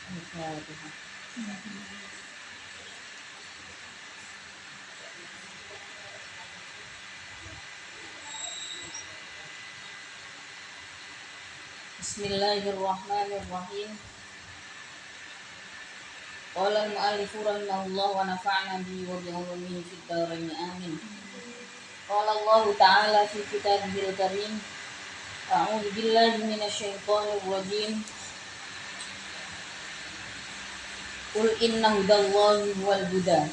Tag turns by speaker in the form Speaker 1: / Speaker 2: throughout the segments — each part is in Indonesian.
Speaker 1: Al-Fatihah. Bismillahirrahmanirrahim. Qala al-mu'allifu rahimahullah wa nafa'na bihi wa bi ulumihi fid dharain amin. Qala Allah ta'ala fi kitabihil karim. A'udzu billahi minasyaitonir rajim. Qul inna hudallahi huwal huda.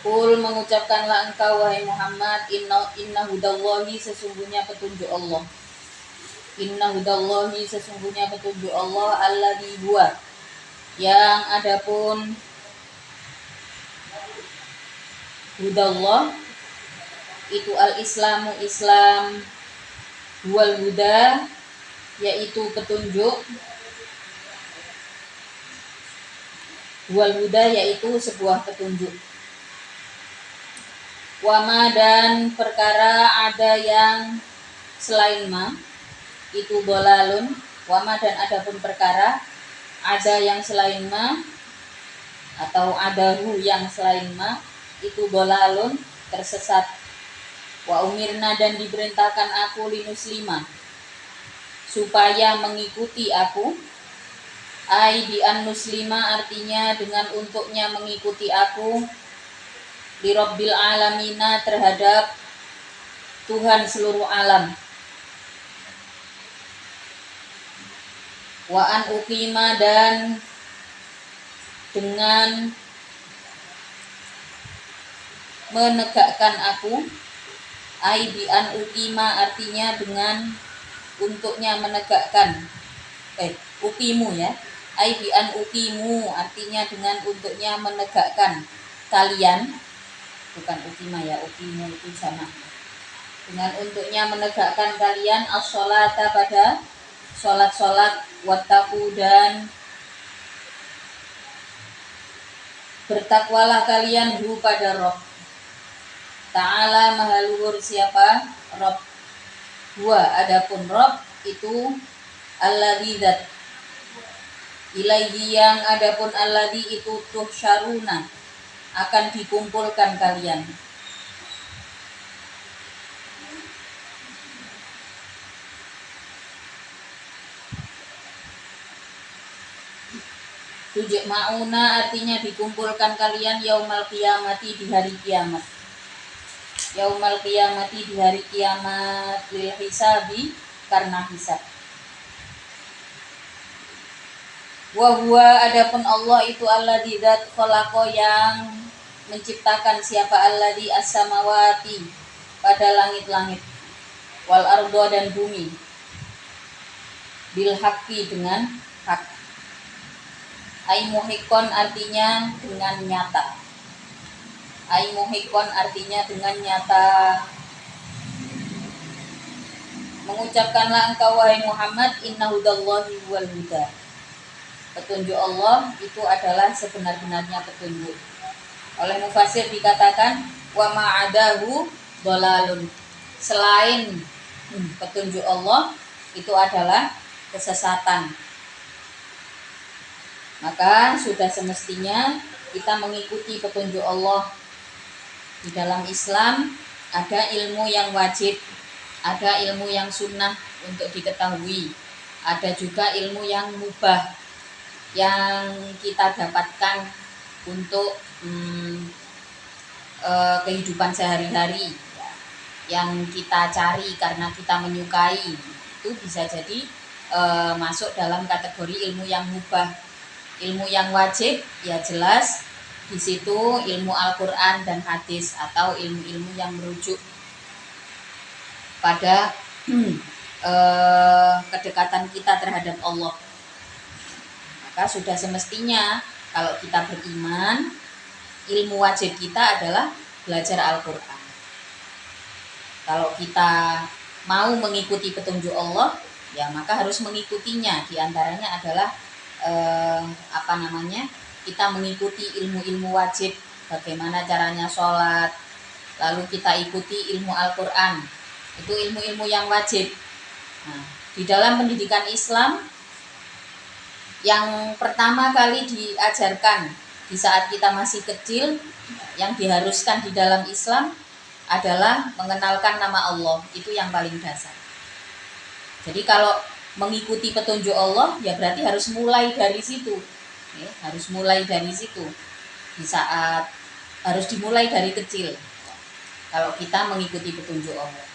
Speaker 1: Qul, mengucapkanlah engkau wahai Muhammad, inna hudallahi, sesungguhnya petunjuk Allah. Inna hudallahi, sesungguhnya petunjuk Allah, alladzi huwa, yang adapun hudallah itu al-islamu, Islam, huwal huda, yaitu petunjuk, huwal huda, yaitu sebuah petunjuk. Wama, dan perkara ada yang selain ma, itu dolalun. Wama, dan adapun perkara ada yang selain ma, atau adahu yang selain ma, itu dolalun, tersesat. Wa umirna, dan diperintahkan aku linuslima, supaya mengikuti aku. Ai bi an muslima, artinya dengan untuknya mengikuti aku. Li rabbil alamina, terhadap Tuhan seluruh alam. Wa an uqima, dan dengan menegakkan aku. Ai bi an uqima, artinya dengan untuknya menegakkan. Uqimu ya. Ai bi an uqimu, artinya dengan untuknya menegakkan kalian. Bukan uqima ya, uqimu itu sama. Dengan untuknya menegakkan kalian as-sholata, pada sholat-sholat, wattaqu, dan bertakwalah kalian hu, pada Rabb. Ta'ala, maha luhur siapa? Rabb. Huwa, adapun Rabb itu alladzi dzat. Ilaihi, yang adapun alladzi itu tuhsyaruna, akan dikumpulkan kalian. Tujma'una, artinya dikumpulkan kalian yaumal qiyamati, di hari kiamat. Yaumal qiyamati, di hari kiamat, lil hisabi, karena hisab. Wa huwa, adapun Allah itu alladzi dzat khalaqa, yang menciptakan siapa? Alladzi as-samawati, pada langit-langit, wal ardo, dan bumi, bil haqqi, dengan hak. Ai muhiqqon, artinya dengan nyata. Ai muhiqqon, artinya dengan nyata. Mengucapkanlah engkau wahai Muhammad, inna hudallahi wal huda. Petunjuk Allah itu adalah sebenar-benarnya petunjuk. Oleh mufassir dikatakan wa ma'adahu dolalun. Selain petunjuk Allah itu adalah kesesatan. Maka sudah semestinya kita mengikuti petunjuk Allah. Di dalam Islam ada ilmu yang wajib, ada ilmu yang sunnah untuk diketahui, ada juga ilmu yang mubah yang kita dapatkan untuk kehidupan sehari-hari, yang kita cari karena kita menyukai. Itu bisa jadi masuk dalam kategori ilmu yang mubah. Ilmu yang wajib ya jelas di situ ilmu Al-Qur'an dan hadis, atau ilmu-ilmu yang merujuk pada kedekatan kita terhadap Allah. Maka sudah semestinya kalau kita beriman, ilmu wajib kita adalah belajar Al-Qur'an. Kalau kita mau mengikuti petunjuk Allah, ya maka harus mengikutinya. Di antaranya adalah kita mengikuti ilmu-ilmu wajib, bagaimana caranya sholat, lalu kita ikuti ilmu Al-Qur'an, itu ilmu-ilmu yang wajib. Nah, Di dalam pendidikan Islam yang pertama kali diajarkan di saat kita masih kecil, yang diharuskan di dalam Islam adalah mengenalkan nama Allah. Itu yang paling dasar. Jadi kalau mengikuti petunjuk Allah ya berarti harus mulai dari situ. Harus mulai dari situ. Di saat harus dimulai dari kecil. Kalau kita mengikuti petunjuk Allah.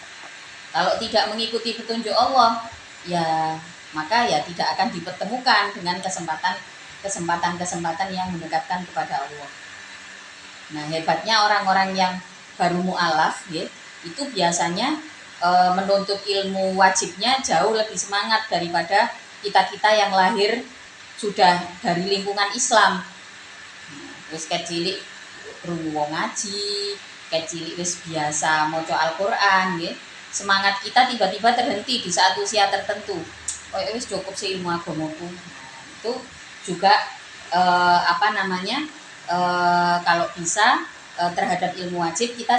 Speaker 1: Kalau tidak mengikuti petunjuk Allah, ya maka ya tidak akan dipertemukan dengan kesempatan yang mendekatkan kepada Allah. Nah, hebatnya orang-orang yang baru mu'alaf ya, itu biasanya menuntut ilmu wajibnya jauh lebih semangat daripada kita-kita yang lahir sudah dari lingkungan Islam. Terus kecilik krungu wong ngaji, kecilik wis biasa maca Al-Qur'an nggih. Semangat kita tiba-tiba terhenti di saat usia tertentu. Oh, wis cukup sih ilmu agamaku. Itu juga kalau bisa terhadap ilmu wajib kita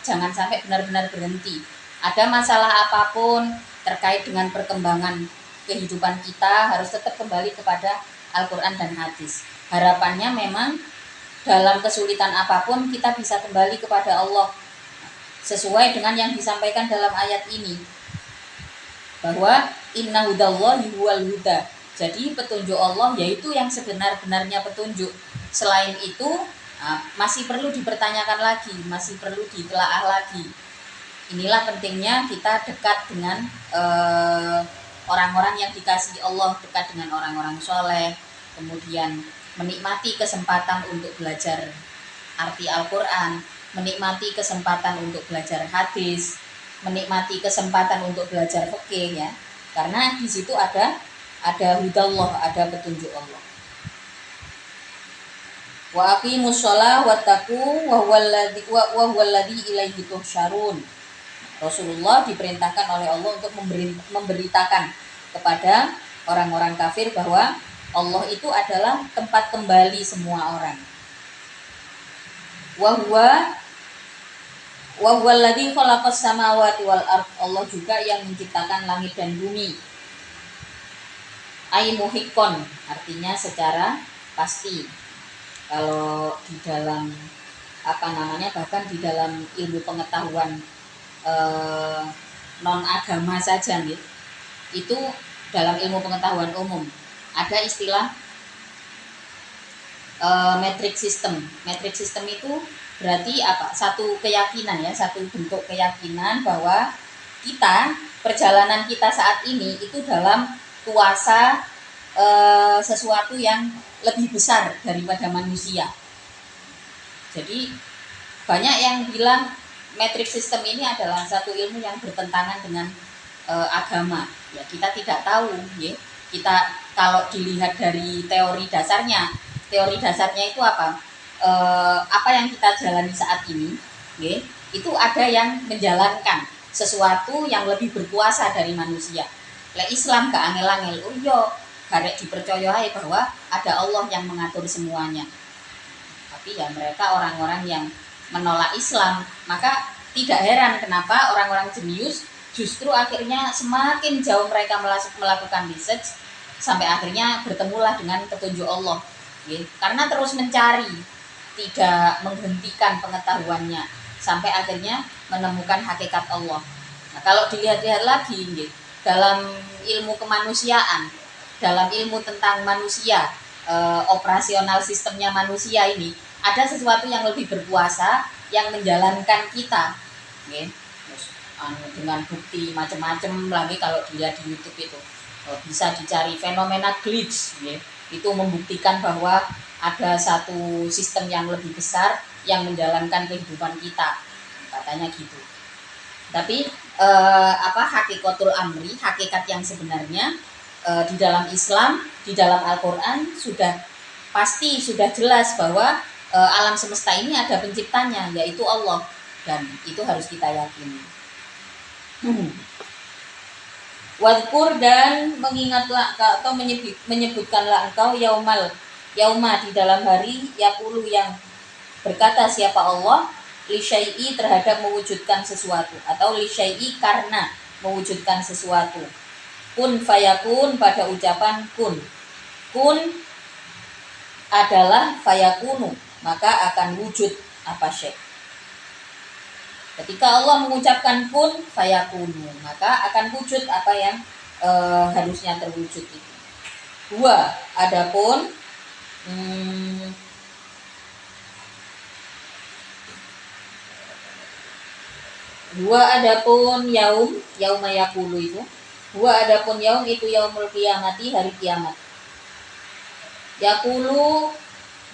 Speaker 1: jangan sampai benar-benar berhenti. Ada masalah apapun terkait dengan perkembangan kehidupan kita harus tetap kembali kepada Al-Qur'an dan hadis. Harapannya memang dalam kesulitan apapun kita bisa kembali kepada Allah sesuai dengan yang disampaikan dalam ayat ini, bahwa inna hudallahi huwal huda. Jadi petunjuk Allah yaitu yang sebenar-benarnya petunjuk. Selain itu masih perlu dipertanyakan lagi, masih perlu ditelaah lagi. Inilah pentingnya kita dekat dengan orang-orang yang dikasihi Allah, dekat dengan orang-orang soleh, kemudian menikmati kesempatan untuk belajar arti Al-Qur'an, menikmati kesempatan untuk belajar hadis, menikmati kesempatan untuk belajar fikih ya. Karena di situ ada hudallah, ada petunjuk Allah. Wa aqimus shalah wattaqu wa huwallazi ilaihi tuhsyarun. Rasulullah diperintahkan oleh Allah untuk memberitakan kepada orang-orang kafir bahwa Allah itu adalah tempat kembali semua orang. Wa huwallazi khalaqas samawati wal ardh. Allah juga yang menciptakan langit dan bumi. Ai muhiqqon, artinya secara pasti. Kalau di dalam bahkan di dalam ilmu pengetahuan non agama saja nih, itu dalam ilmu pengetahuan umum ada istilah metric system. Metric system itu berarti satu keyakinan ya, satu bentuk keyakinan bahwa perjalanan kita saat ini itu dalam kuasa sesuatu yang lebih besar daripada manusia. Jadi banyak yang bilang metric system ini adalah satu ilmu yang bertentangan dengan agama. Ya, kita tidak tahu ya. Kita kalau dilihat dari teori dasarnya itu apa? Apa yang kita jalani saat ini, ya, itu ada yang menjalankan sesuatu yang lebih berkuasa dari manusia. Lek Islam gak angel-angel, oh iya, garek dipercayai bahwa ada Allah yang mengatur semuanya. Tapi ya mereka orang-orang yang menolak Islam, maka tidak heran kenapa orang-orang jenius justru akhirnya semakin jauh mereka melakukan research sampai akhirnya bertemulah dengan petunjuk Allah. Ya, karena terus mencari, tidak menghentikan pengetahuannya sampai akhirnya menemukan hakikat Allah. Nah, kalau dilihat-lihat lagi ya, dalam ilmu kemanusiaan, dalam ilmu tentang manusia, operasional sistemnya manusia ini ada sesuatu yang lebih berkuasa yang menjalankan kita, ya. Dengan bukti macam-macam lagi. Kalau dilihat di YouTube itu bisa dicari fenomena glitch, ya. Itu membuktikan bahwa ada satu sistem yang lebih besar yang menjalankan kehidupan kita, katanya gitu. Tapi hakikatul amri, hakikat yang sebenarnya di dalam Islam, di dalam Al-Qur'an sudah jelas bahwa alam semesta ini ada penciptanya, yaitu Allah, dan itu harus kita yakini. Wadkur, dan mengingatlah atau menyebutkanlah engkau yauma di dalam hari yaqulu yang berkata siapa Allah li syai'i terhadap mewujudkan sesuatu, atau li syai'i karena mewujudkan sesuatu. kun fayakun pada ucapan kun. Kun adalah fayakunu, maka akan wujud apa syai. Ketika Allah mengucapkan kun fayakunu, maka akan wujud apa yang harusnya terwujud itu. Dua, adapun yauma yakulu itu. Adapun yaum itu yaumul qiyamati, hari kiamat. Yakulu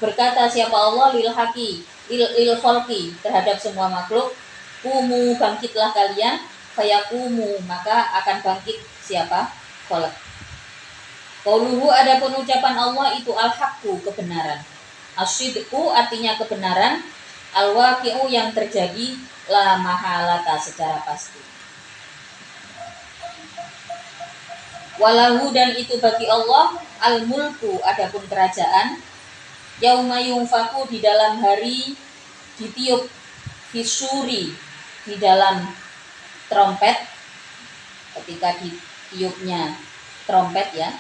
Speaker 1: berkata siapa Allah lil khalqi terhadap semua makhluk, kumu bangkitlah kalian, fayakumu maka akan bangkit siapa? Khalq. Qauluhu adapun ucapan Allah itu al-haqqu kebenaran. As-sidqu artinya kebenaran, al-waqi'u yang terjadi, la mahalata secara pasti. Walahu dan itu bagi Allah al-mulku adapun kerajaan, yauma yunfaku di dalam hari ditiup, fisuri di dalam trompet, ketika ditiupnya trompet ya.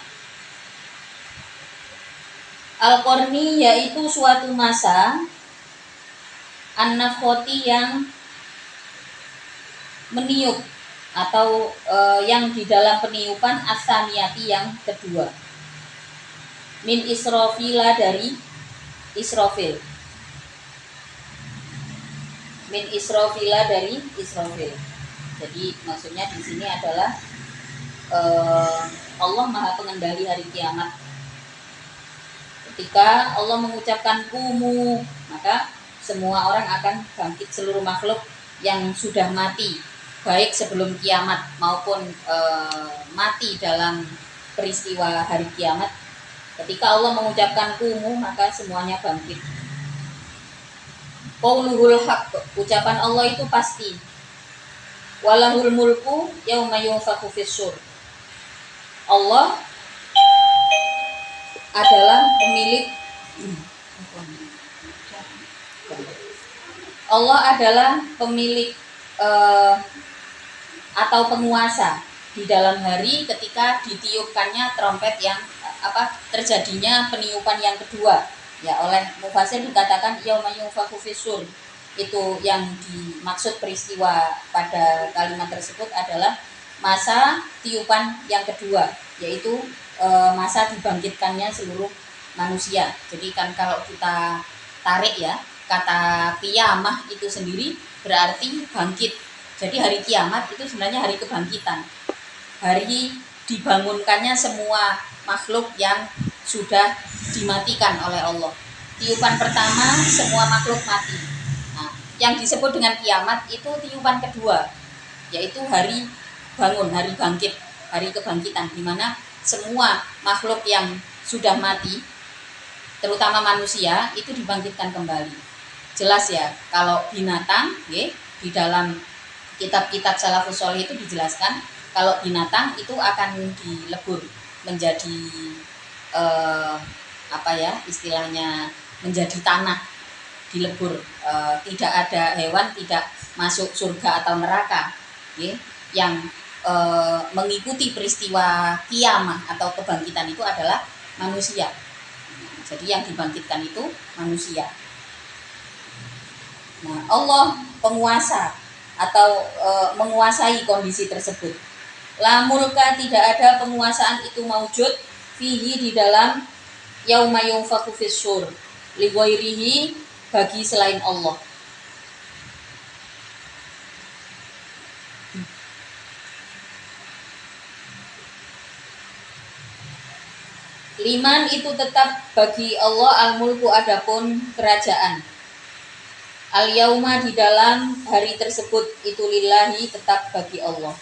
Speaker 1: Al-Qarni yaitu suatu masa, an-nafkhoti yang meniup atau yang di dalam peniupan as-saniyati yang kedua. Min Israfila dari Israfil. Min Israfila dari Israfil. Jadi maksudnya di sini adalah Allah Maha Pengendali hari kiamat. Ketika Allah mengucapkan kumu, maka semua orang akan bangkit, seluruh makhluk yang sudah mati, baik sebelum kiamat maupun mati dalam peristiwa hari kiamat. Ketika Allah mengucapkan kumu, maka semuanya bangkit. Qauluhul haqq, ucapan Allah itu pasti. Walahul mulku yauma yunfakhu fis-sur. Allah adalah pemilik atau penguasa di dalam hari ketika ditiupkannya trompet yang terjadinya peniupan yang kedua. Ya, oleh mufasir dikatakan yauma yunfakhu fis-sur. Itu yang dimaksud peristiwa pada kalimat tersebut adalah masa tiupan yang kedua, yaitu masa dibangkitkannya seluruh manusia. Jadi kan kalau kita tarik ya, kata qiyamah itu sendiri berarti bangkit. Jadi hari kiamat itu sebenarnya hari kebangkitan. Hari dibangunkannya semua makhluk yang sudah dimatikan oleh Allah. Tiupan pertama semua makhluk mati. Nah, yang disebut dengan kiamat itu tiupan kedua, yaitu hari bangun, hari bangkit, hari kebangkitan, di mana semua makhluk yang sudah mati, terutama manusia, itu dibangkitkan kembali. Jelas ya, kalau binatang, di dalam kitab-kitab salafus sholih itu dijelaskan, kalau binatang itu akan dilebur menjadi istilahnya menjadi tanah, dilebur, tidak ada hewan, tidak masuk surga atau neraka, yang mengikuti peristiwa kiamah atau kebangkitan itu adalah manusia. Jadi yang dibangkitkan itu manusia. Nah, Allah penguasa atau menguasai kondisi tersebut. La mulka, tidak ada penguasaan itu maujud fihi di dalam yauma yunfakhu fis-sur li ghairihi, bagi selain Allah. Liman itu tetap bagi Allah al-mulku adapun kerajaan. Al-yauma di dalam hari tersebut itu lillahi tetap bagi Allah.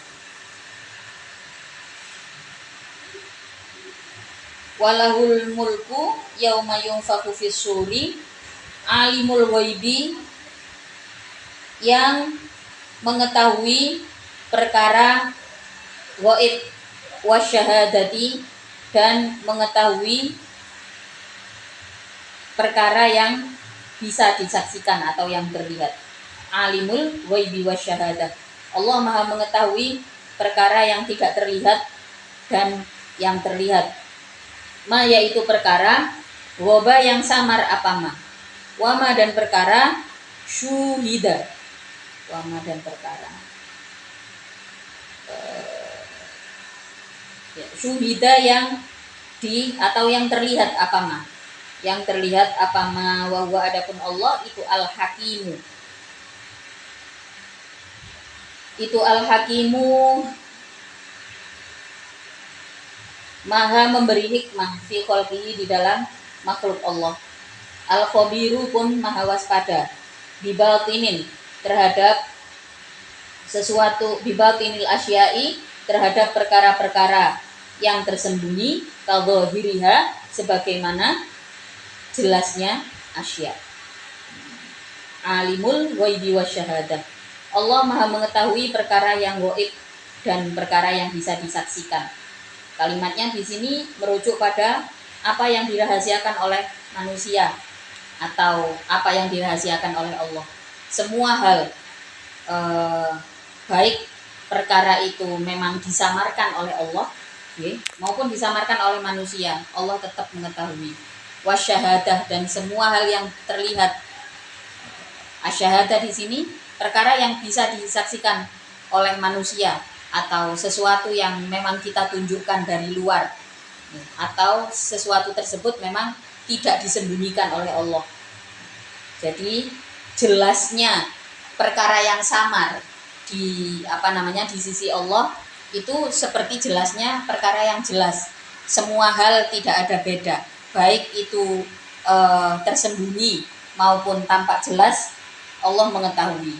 Speaker 1: Walahul mulku yauma yunfakhu fis-suri, alimul ghaibi yang mengetahui perkara ghaib wasyahadati dan mengetahui perkara yang bisa disaksikan atau yang terlihat. Alimul ghaibi wasyahadah. Allah Maha mengetahui perkara yang tidak terlihat dan yang terlihat. Ma yaitu perkara, woba yang samar apa ma. Wama dan perkara, syuhida. Wama dan perkara. Syuhida yang atau yang terlihat apa ma. Yang terlihat apa ma wa huwa adapun Allah itu al-hakimu. Itu al-hakimu maha memberi hikmah fi khalqihi di dalam makhluk Allah. Al-khabiru pun maha waspada bibatinin terhadap sesuatu, bibatinil asyai terhadap perkara-perkara yang tersembunyi, kadzahiriha sebagaimana jelasnya asya. Alimul ghaibi wasyahadah. Allah maha mengetahui perkara yang gaib dan perkara yang bisa disaksikan. Kalimatnya di sini merujuk pada apa yang dirahasiakan oleh manusia atau apa yang dirahasiakan oleh Allah. Semua hal baik perkara itu memang disamarkan oleh Allah maupun disamarkan oleh manusia, Allah tetap mengetahui. Wasyahadah dan semua hal yang terlihat. Asyahadah di sini perkara yang bisa disaksikan oleh manusia atau sesuatu yang memang kita tunjukkan dari luar atau sesuatu tersebut memang tidak disembunyikan oleh Allah. Jadi jelasnya perkara yang samar di di sisi Allah itu seperti jelasnya perkara yang jelas. Semua hal tidak ada beda, baik itu tersembunyi maupun tampak jelas, Allah mengetahui.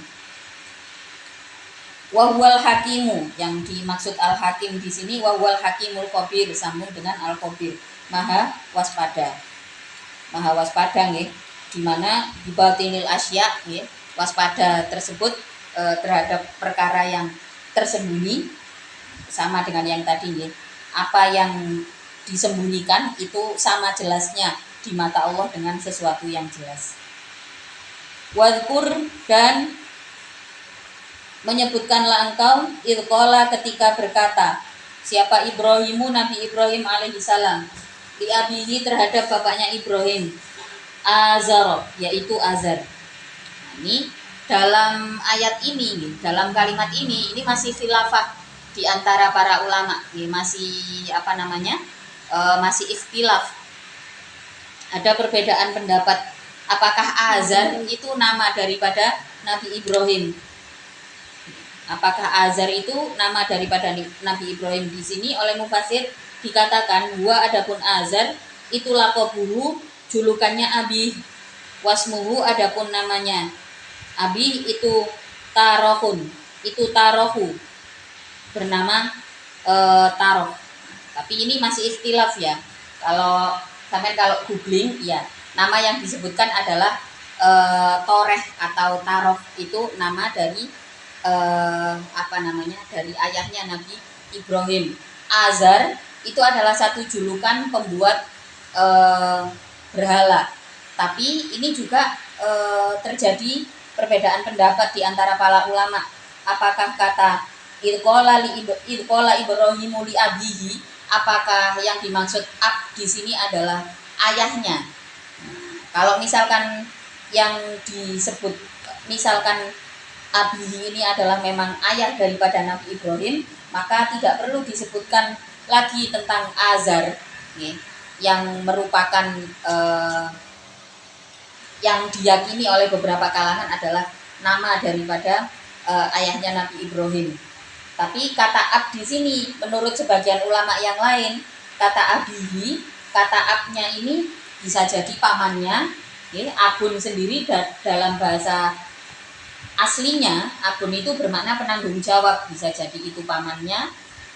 Speaker 1: Wahwal hakimu, yang dimaksud al-hakim di sini wahwal hakimul khabir, sambung dengan al-khabir, maha waspada. Maha waspada nggih, di mana bibatinil asya nggih, waspada tersebut terhadap perkara yang tersembunyi sama dengan yang tadi nggih. Apa yang disembunyikan itu sama jelasnya di mata Allah dengan sesuatu yang jelas. Wadkur dan menyebutkanlah engkau idqala ketika berkata siapa Ibrahimu, Nabi Ibrahim alaihi salam, li abihi terhadap bapaknya Ibrahim, Azar yaitu Azar. Ini dalam ayat ini, dalam kalimat ini masih khilafah di antara para ulama, masih masih ikhtilaf. Ada perbedaan pendapat apakah Azar itu nama daripada Nabi Ibrahim. Apakah Azar itu nama daripada Nabi Ibrahim? Di sini oleh mufasir dikatakan huwa adapun Azar itu laqabuhu, julukannya Abi, wasmuhu adapun namanya Abi itu Tarohun, itu Tarohu, bernama Taroh. Tapi ini masih ikhtilaf ya. Kalau googling ya, nama yang disebutkan adalah Toreh atau Taroh, itu nama dari dari ayahnya Nabi Ibrahim. Azar itu adalah satu julukan pembuat berhala. Tapi ini juga terjadi perbedaan pendapat di antara para ulama. Apakah kata idqala Ibrahimu li abihi, apakah yang dimaksud ab di sini adalah ayahnya? Kalau misalkan yang disebut misalkan Abihi ini adalah memang ayah daripada Nabi Ibrahim, maka tidak perlu disebutkan lagi tentang Azar yang merupakan yang diyakini oleh beberapa kalangan adalah nama daripada ayahnya Nabi Ibrahim. Tapi kata ab di sini menurut sebagian ulama yang lain, kata abihi, kata abnya ini bisa jadi pamannya. Abun sendiri dalam bahasa aslinya abun itu bermakna penanggung jawab, bisa jadi itu pamannya,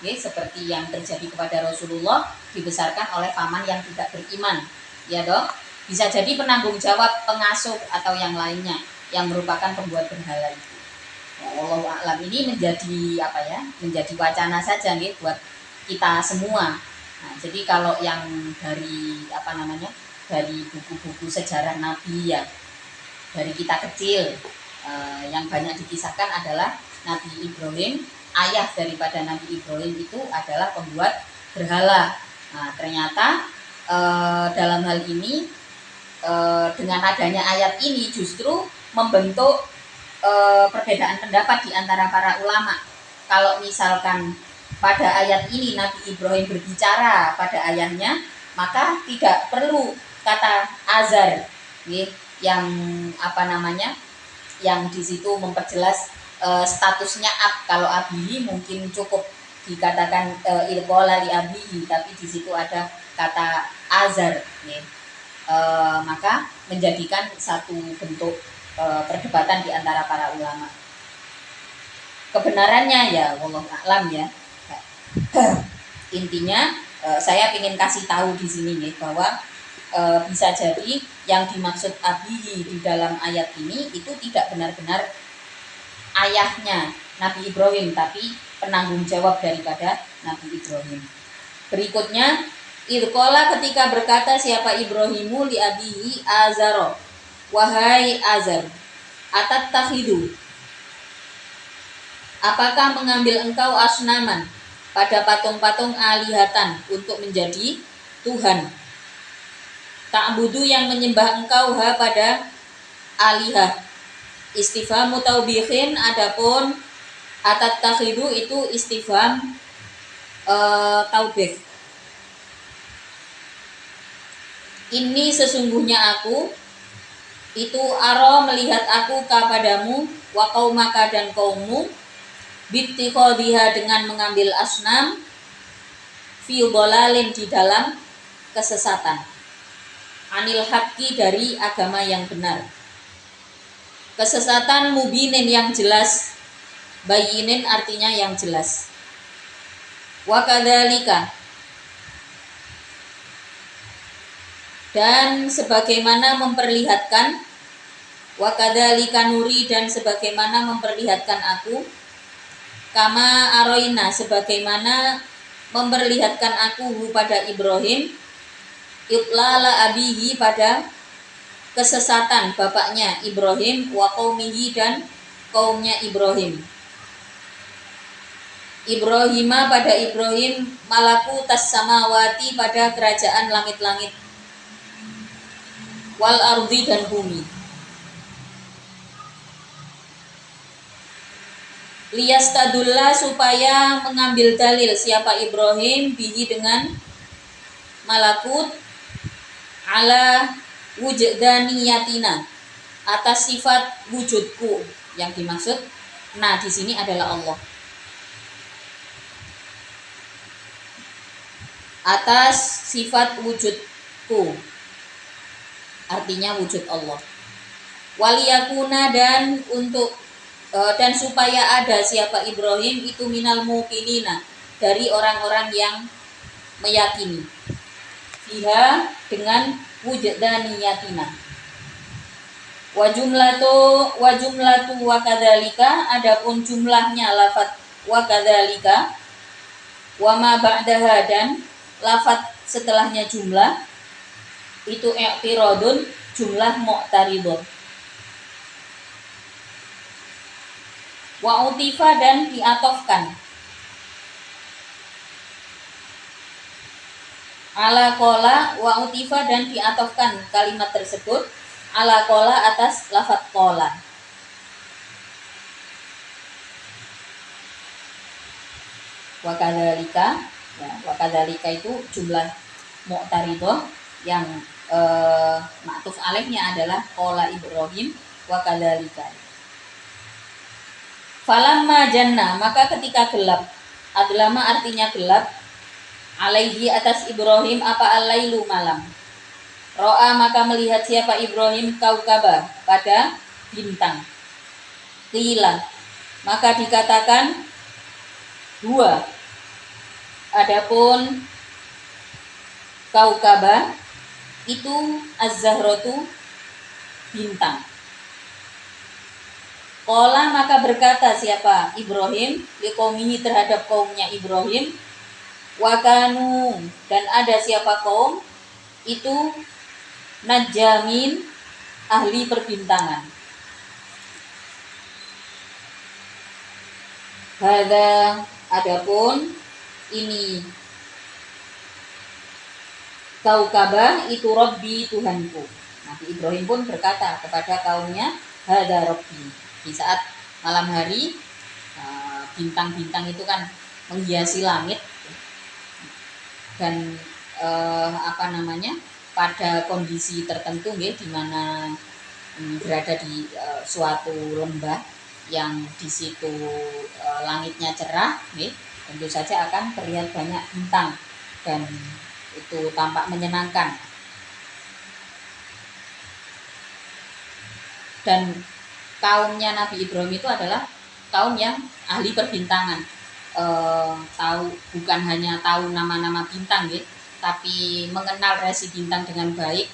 Speaker 1: seperti yang terjadi kepada Rasulullah, dibesarkan oleh paman yang tidak beriman, ya dok. Bisa jadi penanggung jawab, pengasuh atau yang lainnya yang merupakan pembuat berhala itu. Wallahu a'lam, ini menjadi wacana saja buat kita semua. Nah, jadi kalau yang dari dari buku-buku sejarah Nabi ya, dari kita kecil, yang banyak dikisahkan adalah Nabi Ibrahim, ayah daripada Nabi Ibrahim itu adalah pembuat berhala. Nah, ternyata dalam hal ini dengan adanya ayat ini justru membentuk perbedaan pendapat di antara para ulama. Kalau misalkan pada ayat ini Nabi Ibrahim berbicara pada ayahnya, maka tidak perlu kata azar, yang yang di situ memperjelas statusnya ab. Kalau abihi mungkin cukup dikatakan ilqola li abihi, tapi di situ ada kata azar, maka menjadikan satu bentuk perdebatan di antara para ulama. Kebenarannya ya wallahu a'lam ya. Intinya saya ingin kasih tahu di sini nih bahwa bisa jadi yang dimaksud abihi di dalam ayat ini itu tidak benar-benar ayahnya Nabi Ibrahim, tapi penanggung jawab daripada Nabi Ibrahim. Berikutnya, idqala ketika berkata siapa Ibrahimu li abihi azaro, wahai Azar, atattakhidu, apakah mengambil engkau asnaman pada patung-patung alihatan untuk menjadi Tuhan? Ta'budu yang menyembah engkau pada alihah. Istifhamu taubihin, adapun atattakhidu itu istifham taubih. Ini sesungguhnya aku itu aro melihat aku kepadamu wa qaumaka dan kaummu bittikhadhiha dengan mengambil asnam fi dhalalin di dalam kesesatan, anil haqqi dari agama yang benar, kesesatan mubinin yang jelas, bayinin artinya yang jelas. Wa kadzalika, dan sebagaimana memperlihatkan, wa kadzalika nuri, dan sebagaimana memperlihatkan aku, kama aroina, sebagaimana memperlihatkan aku pada Ibrahim, itlala abihi pada kesesatan bapaknya Ibrahim, wa qaumihi dan kaumnya Ibrahim. Ibrahima pada Ibrahim, malakutas samawati pada kerajaan langit-langit, wal ardi dan bumi. Liyastadulla supaya mengambil dalil siapa Ibrahim bihi dengan malakut ala wujdaniyatina, atas sifat wujudku. Yang dimaksud di sini adalah Allah. Atas sifat wujudku, artinya wujud Allah. Waliyakuna, dan untuk dan supaya ada siapa Ibrahim itu minal muqinina, dari orang-orang yang meyakini, fiha dengan wujdaniyatina. Wa jumlatu wa kadzalika, adapun jumlahnya lafaz wa kadzalika, wa ma ba'daha, dan lafaz setelahnya jumlah itu i'tiradun, jumlah mu'taridun. Wa utifa, dan diatofkan, ala kola, wa utifa, dan diatofkan kalimat tersebut ala kola atas lafaz kola. Wa kadzalika, wa kadzalika itu jumlah mu'taridah yang ma'tuf alaihnya adalah kola Ibrahim wa kadzalika. Falamma janna, maka ketika gelap, adlama artinya gelap, alaihi atas Ibrahim apa al-lailu malam, ro'a maka melihat siapa Ibrahim kaukaba pada bintang, qila maka dikatakan dua, adapun kaukaba itu az-zahratu bintang. Qala maka berkata siapa Ibrahim liqaumihi terhadap kaumnya Ibrahim, wa kanu, dan ada siapa kaum itu najamin, ahli perbintangan. Hadza, adapun ini kaukaba itu Robbi Tuhanku. Nabi Ibrahim pun berkata kepada kaumnya, hada Robbi. Di saat malam hari bintang-bintang itu kan menghiasi langit dan pada kondisi tertentu di mana berada di suatu lembah yang di situ langitnya cerah, tentu saja akan terlihat banyak bintang dan itu tampak menyenangkan. Dan kaumnya Nabi Ibrahim itu adalah kaum yang ahli perbintangan, tahu, bukan hanya tahu nama-nama bintang, tapi mengenal rasi bintang dengan baik,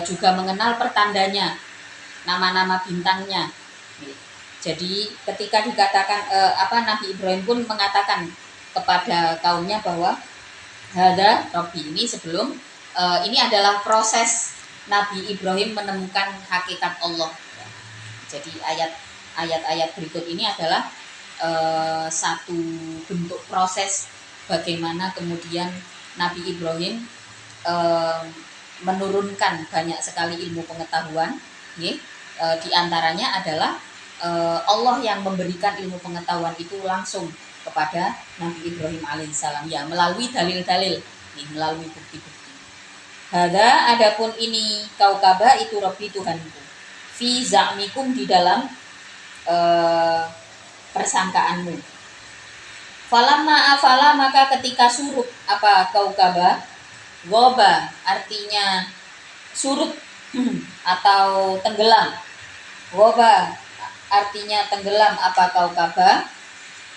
Speaker 1: juga mengenal pertandanya, nama-nama bintangnya. Jadi ketika dikatakan Nabi Ibrahim pun mengatakan kepada kaumnya bahwa hada Robbi, ini sebelum ini adalah proses Nabi Ibrahim menemukan hakikat Allah. Jadi ayat-ayat berikut ini adalah satu bentuk proses bagaimana kemudian Nabi Ibrahim menurunkan banyak sekali ilmu pengetahuan. Di antaranya adalah Allah yang memberikan ilmu pengetahuan itu langsung kepada Nabi Ibrahim alaihissalam, ya, melalui dalil-dalil, melalui bukti-bukti. Hada, adapun ini kaukaba itu Robbi Tuhanku. Fi za'mikum, di dalam persangkaanmu. Falamma afala, maka ketika surut apa kaukaba, goba artinya surut atau tenggelam. Goba artinya tenggelam apa kaukaba.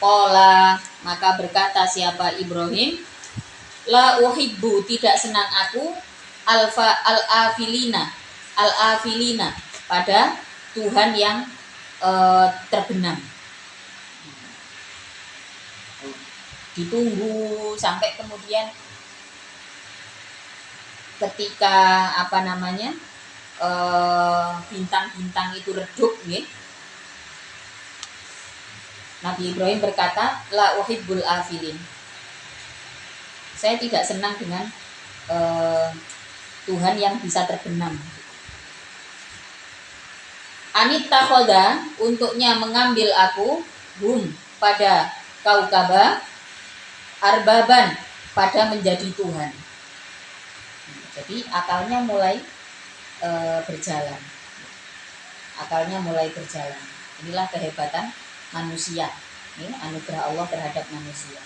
Speaker 1: Qala, maka berkata siapa Ibrahim, la uhibbu, tidak senang aku al-afilina pada Tuhan yang terbenam. Ditunggu sampai kemudian ketika bintang-bintang itu redup, Nabi Ibrahim berkata, la uhibbul afilin, saya tidak senang dengan Tuhan yang bisa terbenam. Anita khoda, untuknya mengambil aku, pada kaukaba, arbaban, pada menjadi Tuhan. Jadi akalnya mulai berjalan. Inilah kehebatan manusia. Ini anugerah Allah terhadap manusia.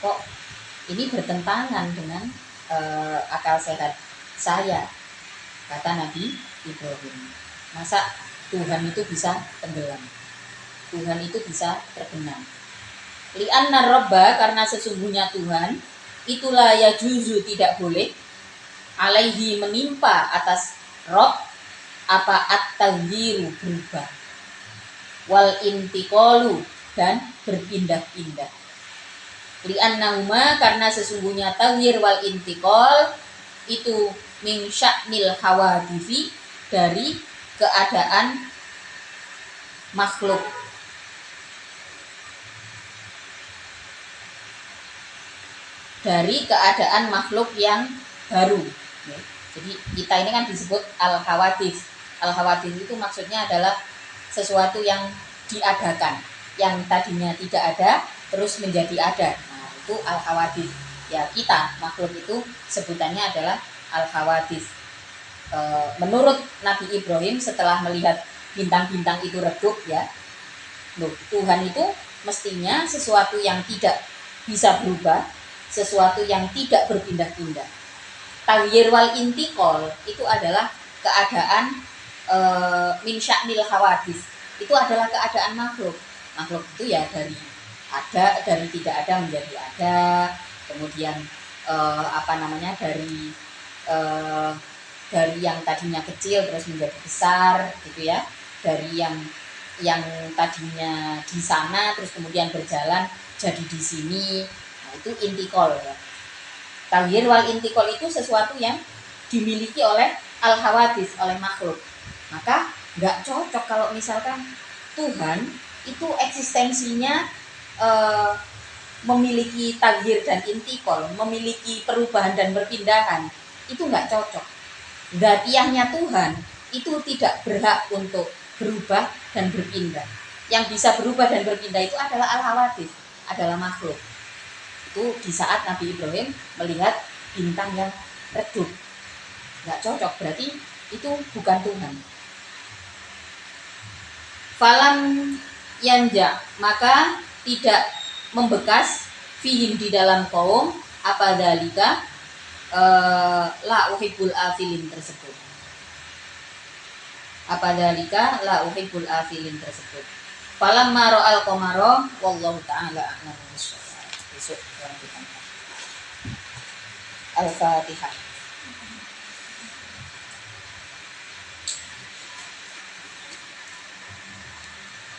Speaker 1: Kok ini bertentangan dengan akal sehat saya, kata Nabi Ibrahim. Masa Tuhan itu bisa tenggelam, Tuhan itu bisa terbenam. Li'anna robba, karena sesungguhnya Tuhan, itulah yajuzu, tidak boleh, alaihi, menimpa atas rob, apa at-taghyiru, berubah, wal intiqalu, dan berpindah-pindah. Li'annahuma, karena sesungguhnya taghyir wal intiqal itu min sya'nil hawadifi, dari keadaan makhluk. Dari keadaan makhluk yang baru. Jadi kita ini kan disebut al-hawadith. Al-hawadith itu maksudnya adalah sesuatu yang diadakan, yang tadinya tidak ada terus menjadi ada. Nah, itu al-hawadith. Ya, kita makhluk itu sebutannya adalah al-hawadith. Menurut Nabi Ibrahim setelah melihat bintang-bintang itu redup, ya, Tuhan itu mestinya sesuatu yang tidak bisa berubah, sesuatu yang tidak berpindah-pindah. Taghyir wal intiqal itu adalah keadaan min sya'nil hawadith. Itu adalah keadaan makhluk. Makhluk itu ya dari tidak ada menjadi ada, kemudian dari yang tadinya kecil terus menjadi besar, gitu ya. Dari yang tadinya di sana terus kemudian berjalan jadi di sini. Nah, itu intikal, ya. Taghyir wal intikal itu sesuatu yang dimiliki oleh al-hawadits, oleh makhluk. Maka nggak cocok kalau misalkan Tuhan itu eksistensinya memiliki taghir dan intikol, memiliki perubahan dan perpindahan, itu nggak cocok. Dzatiyahnya Tuhan itu tidak berhak untuk berubah dan berpindah. Yang bisa berubah dan berpindah itu adalah al-hawadits, adalah makhluk. Itu di saat Nabi Ibrahim melihat bintang yang redup, nggak cocok, berarti itu bukan Tuhan. Falam yanja, maka tidak membekas fihim di dalam kaum apa dalika la uhibbul afilin tersebut. Apa dalika la uhibbul afilin tersebut. Falam maro al qamaro wallahu taala a'lam bishawab. Besok yang kita Al-Fatihah.